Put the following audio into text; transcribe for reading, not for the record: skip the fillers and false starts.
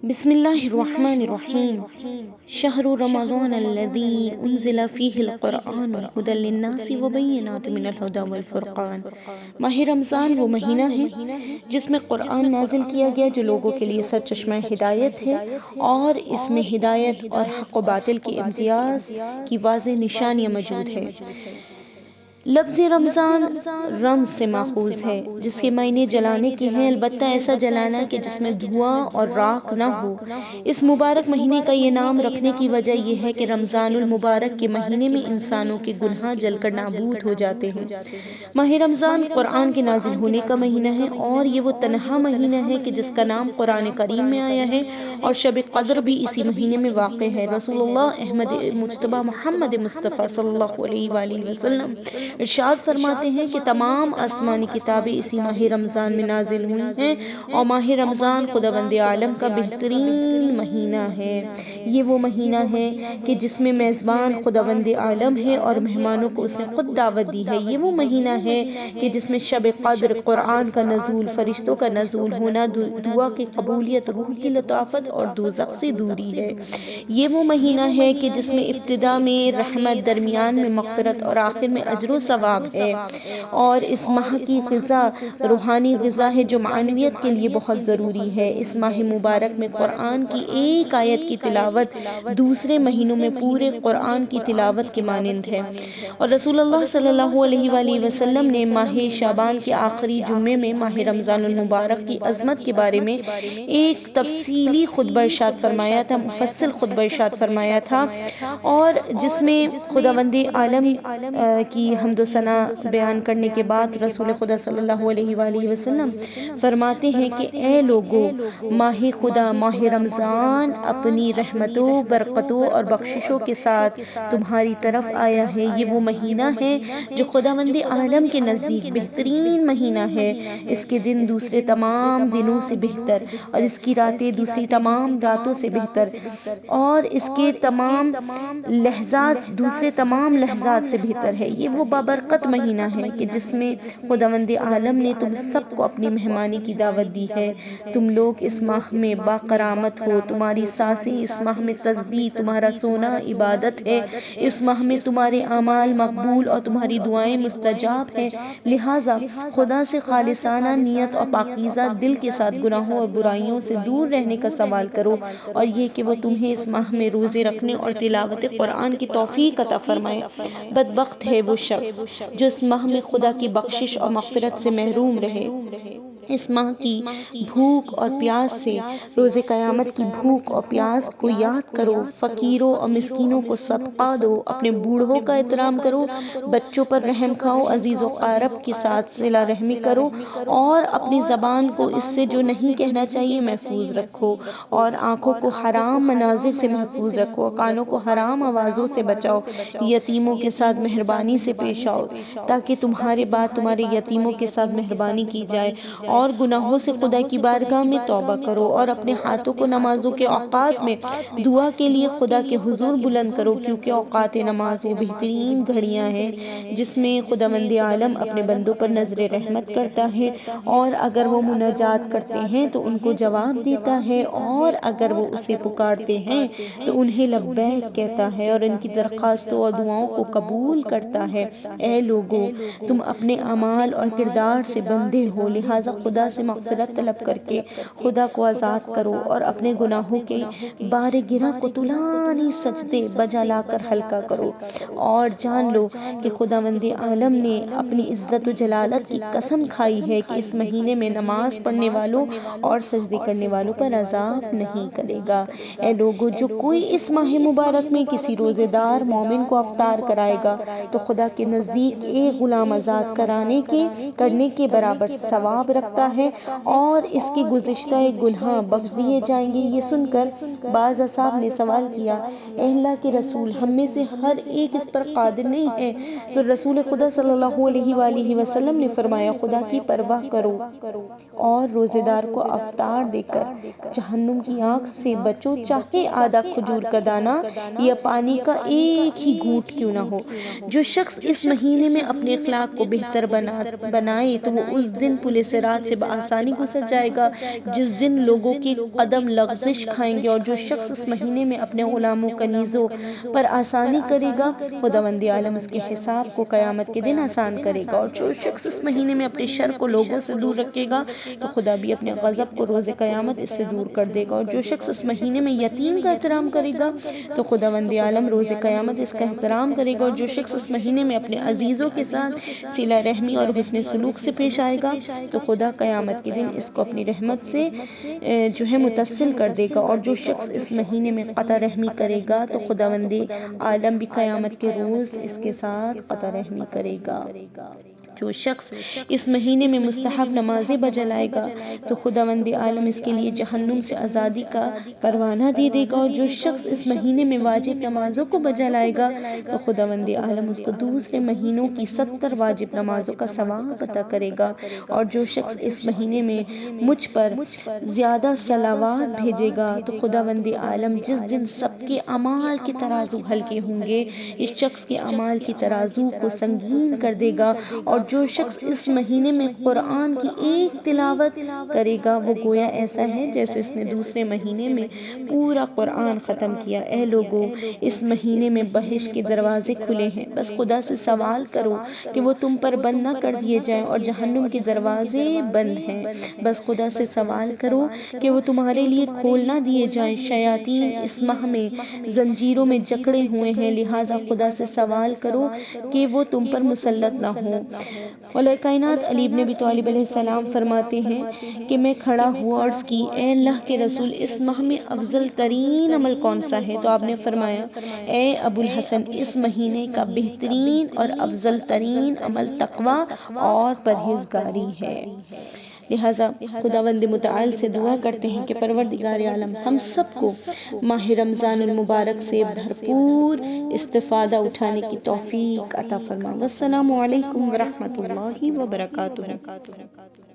بسم الله الرحمن الرحيم. شهر رمضان الذي أنزل فيه القرآن هدى للناس وبينات من الهدى والفرقان. ماہ رمضان وہ مہینہ ہے جس میں قرآن نازل کیا گیا جو لوگوں کے لیے سرچشمہ ہدایت ہے، اور اس میں ہدایت اور حق و باطل کے امتیاز کی واضح نشانیاں موجود ہے۔ لفظ رمضان رمز سے ماخوذ ہے جس کے معنی جلانے کے ہیں، البتہ ایسا جلانا کہ جس میں دھواں اور راکھ نہ ہو۔ اس مبارک مہینے کا یہ نام رکھنے کی وجہ یہ ہے کہ رمضان المبارک کے مہینے میں انسانوں کے گناہ جل کر نابود ہو جاتے ہیں۔ ماہ رمضان قرآن کے نازل ہونے کا مہینہ ہے، اور یہ وہ تنہا مہینہ ہے کہ جس کا نام قرآن کریم میں آیا ہے، اور شب قدر بھی اسی مہینے میں واقع ہے۔ رسول اللہ احمد مجتبی محمد مصطفیٰ صلی اللہ علیہ وآلہ وسلم ارشاد فرماتے ہیں کہ تمام آسمانی کتابیں اسی ماہ رمضان میں نازل ہوئی ہیں، اور ماہ رمضان خداوند عالم کا بہترین مہینہ ہے۔ یہ وہ مہینہ ہے کہ جس میں میزبان خداوند عالم ہے اور مہمانوں کو اس نے خود دعوت دی ہے۔ یہ وہ مہینہ ہے کہ جس میں شب قدر، قرآن کا نزول، فرشتوں کا نزول ہونا، دعا کی قبولیت، روح کی لطافت اور دوزخ سے دوری ہے۔ یہ وہ مہینہ ہے کہ جس میں ابتدا میں رحمت، درمیان میں مغفرت اور آخر میں اجر و ثواب ہے، اور اس ماہ کی غذا روحانی غذا ہے جو معنویت کے لیے بہت ضروری ہے۔ اس ماہ مبارک میں قرآن کی ایک آیت کی تلاوت دوسرے مہینوں میں پورے قرآن کی تلاوت کے مانند ہے، اور رسول اللہ صلی اللہ علیہ وآلہ وسلم نے ماہ شعبان کے آخری جمعے میں ماہ رمضان المبارک کی عظمت کے بارے میں ایک تفصیلی خطبہ ارشاد فرمایا تھا، مفصل خطبہ ارشاد فرمایا تھا، اور جس میں خداوند عالم کی حمد و ثنا بیان کرنے کے بعد رسول خدا صلی اللہ علیہ وآلہ وسلم فرماتے ہیں کہ اے لوگو، ماہ خدا، ماہ رمضان اپنی رحمتوں، برکتوں اور بخششوں کے ساتھ تمہاری طرف آیا ہے۔ یہ وہ مہینہ ہے جو خداوند عالم کے نزدیک بہترین مہینہ ہے۔ اس کے دن دوسرے تمام دنوں سے بہتر، اور اس کی راتیں دوسری تمام راتوں سے بہتر، اور اس کے تمام لحظات دوسرے تمام لحظات سے بہتر ہے۔ یہ وہ بابرکت مہینہ ہے کہ جس میں خداوند عالم نے تم سب کو اپنی مہمانی کی دعوت دی ہے۔ تم لوگ اس ماہ میں باکرامت ہو، تمہاری سانسیں اس ماہ میں تسبیح، تمہارا سونا عبادت ہے، اس ماہ میں تمہارے اعمال مقبول اور تمہاری دعائیں مستجاب ہیں۔ لہٰذا خدا سے خالصانہ نیت اور پاکیزہ دل کے ساتھ گناہوں اور برائیوں سے دور رہنے کا سوال کرو، اور یہ کہ وہ تمہیں اس ماہ میں روزے رکھنے اور تلاوت قرآن کی توفیق عطا فرمائے۔ بدبخت ہے وہ شخص جو اس ماہ میں خدا کی بخشش اور مغفرت سے محروم رہے۔ اس ماہ کی بھوک اور پیاس سے، روز قیامت کی بھوک اور پیاس کو یاد کرو، فقیروں اور مسکینوں کو صدقہ دو، اپنے بوڑھوں کا احترام کرو، بچوں پر رحم کھاؤ، عزیز و اقارب کے ساتھ صلہ رحمی کرو، اور اپنی زبان کو اس سے جو نہیں کہنا چاہیے محفوظ رکھو، اور آنکھوں کو حرام مناظر سے محفوظ رکھو، کانوں کو حرام آوازوں سے بچاؤ، یتیموں کے ساتھ مہربانی سے پیش آؤ تاکہ تمہارے بعد تمہارے یتیموں کے ساتھ مہربانی کی جائے، اور گناہوں سے خدا کی بارگاہ میں توبہ کرو، اور اپنے ہاتھوں کو نمازوں کے اوقات میں دعا کے لیے خدا کے حضور بلند کرو، کیونکہ اوقات نماز وہ بہترین گھڑیاں ہیں جس میں خداوند عالم اپنے بندوں پر نظر رحمت کرتا ہے، اور اگر وہ مناجات کرتے ہیں تو ان کو جواب دیتا ہے، اور اگر وہ اسے پکارتے ہیں تو انہیں لبیک کہتا ہے، اور ان کی درخواستوں اور دعاؤں کو قبول کرتا ہے۔ اے لوگو، تم اپنے اعمال اور کردار سے بندھے ہو، لہٰذا خدا سے مغفرت طلب کر کے خدا کو آزاد کرو، اور اپنے گناہوں کے بار گرہ کو طولانی سجدے بجا لا کر ہلکا کرو، اور جان لو کہ خداوند عالم نے اپنی عزت و جلالت کی قسم کھائی ہے کہ اس مہینے میں نماز پڑھنے والوں اور سجدے کرنے والوں پر عذاب نہیں کرے گا۔ اے لوگو، جو کوئی اس ماہ مبارک میں کسی روزے دار مومن کو افطار کرائے گا تو خدا کے نزدیک ایک غلام آزاد کرنے کے برابر ثواب رکھتا ہے، اور اس کے گزشتہ گناہ بخش دیے جائیں گے۔ یہ سن کر بعض اصحاب نے سوال کیا، اے اللہ کے رسول، ہم میں سے ہر ایک اس پر قادر نہیں ہے؟ تو رسول خدا صلی اللہ علیہ وآلہ وسلم نے فرمایا، خدا کی پرواہ کرو اور روزے دار کو افطار دے کر جہنم کی آگ سے بچو، چاہے آدھا کھجور کا دانہ یا پانی کا ایک ہی گھونٹ کیوں نہ ہو۔ جو شخص اس مہینے میں اپنے اخلاق کو بہتر بنائے تو وہ اس دن پل صراط صراط سے بآسانی گزر جائے گا۔ جس دن لوگوں کی قدم لغزش کھائیں گے، اور جو شخص اس مہینے میں اپنے غلاموں کنیزوں پر آسانی کرے گا، خداوند عالم اس کے حساب کو قیامت کے دن آسان کرے گا۔ اور جو شخص اس مہینے میں اپنے شر کو لوگوں سے دور رکھے گا تو خدا بھی اپنے غضب کو روز قیامت اس سے دور کر دے گا۔ اور جو شخص اس مہینے میں یتیم کا احترام کرے گا تو خداوند عالم روز قیامت اس کا احترام کرے گا۔ اور جو شخص اس مہینے میں اپنے عزیزوں کے ساتھ صلہ رحمی اور حسن سلوک سے پیش آئے گا تو خدا قیامت کے دن اس کو اپنی رحمت سے متصل کر دے گا۔ اور جو شخص اس مہینے میں قطع رحمی کرے گا تو خداوند عالم بھی قیامت کے روز اس کے ساتھ قطع رحمی کرے گا۔ جو شخص اس مہینے میں مستحب نمازیں بجا لائے گا تو خداوند عالم اس کے لیے جہنم سے آزادی کا پروانہ دے دے گا۔ اور جو شخص اس مہینے میں واجب نمازوں کو بجا لائے گا تو خداوند عالم اس کو دوسرے مہینوں کی 70 واجب نمازوں کا ثواب عطا کرے گا۔ اور جو شخص اس مہینے میں مجھ پر زیادہ صلوات بھیجے گا تو خداوند عالم جس دن سب کے اعمال کے ترازو ہلکے ہوں گے، اس شخص کے اعمال کی ترازو کو سنگین کر دے گا۔ اور جو شخص اس مہینے میں قرآن کی ایک تلاوت کرے گا وہ گویا ایسا ہے جیسے اس نے دوسرے مہینے میں پورا قرآن ختم کیا۔ اے لوگو، اس مہینے میں بہشت کے دروازے کھلے ہیں، بس خدا سے سوال کرو کہ وہ تم پر بند نہ کر دیے جائیں، اور جہنم کے دروازے بند ہیں، بس خدا سے سوال کرو کہ وہ تمہارے لیے کھول نہ دیے جائیں۔ شیاطین اس ماہ میں زنجیروں میں جکڑے ہوئے ہیں، لہٰذا خدا سے سوال کرو کہ وہ تم پر مسلط نہ ہوں۔ مولا کائنات علی بن ابی طالب علیہ السلام فرماتے ہیں کہ میں کھڑا ہوا عرض کی، اے اللہ کے رسول، اس ماہ میں افضل ترین عمل کون سا ہے؟ تو آپ نے فرمایا، اے ابو الحسن، اس مہینے کا بہترین اور افضل ترین عمل تقوی اور پرہیزگاری ہے۔ لہٰذا خداوند متعال سے دعا کرتے ہیں کہ پروردگار عالم ہم سب کو ماہ رمضان المبارک سے بھرپور استفادہ اٹھانے کی توفیق عطا فرما۔ والسلام علیکم ورحمۃ اللہ وبرکاتہ۔